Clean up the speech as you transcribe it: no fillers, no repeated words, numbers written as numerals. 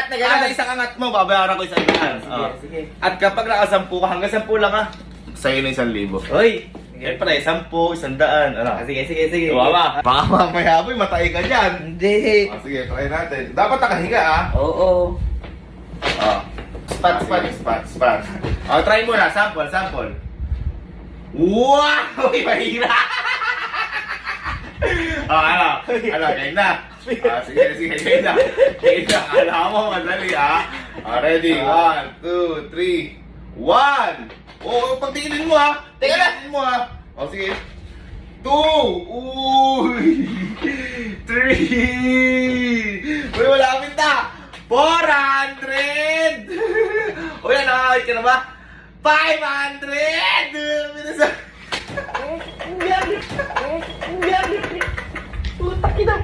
na gano'n. Isang angat mo, babayaran ko 100. Sige. At kapag nakasampu ka, hanggang 10 lang ha. Sa'yo na 1,000. Hoy! Siyempre, 10, 100. Ano? Sige. Diba ba? Baka mamaya boy, matay ka dyan. Hindi. Sige, try natin. Dapat nakahiga ha. Oo. Spot. Try mo na. Sample. Wow! Uy, mahira! Ano? Game na. Sige, game na. Alam mo, madali ha. Ready? 1, 2, 3. 1! Pagtinginin mo ha. Tingnan mo ha. Sige. 2! Uy! 3! Uy, malapit na! 400! Uy, nakakawit ka na ba? 500! Putak ina.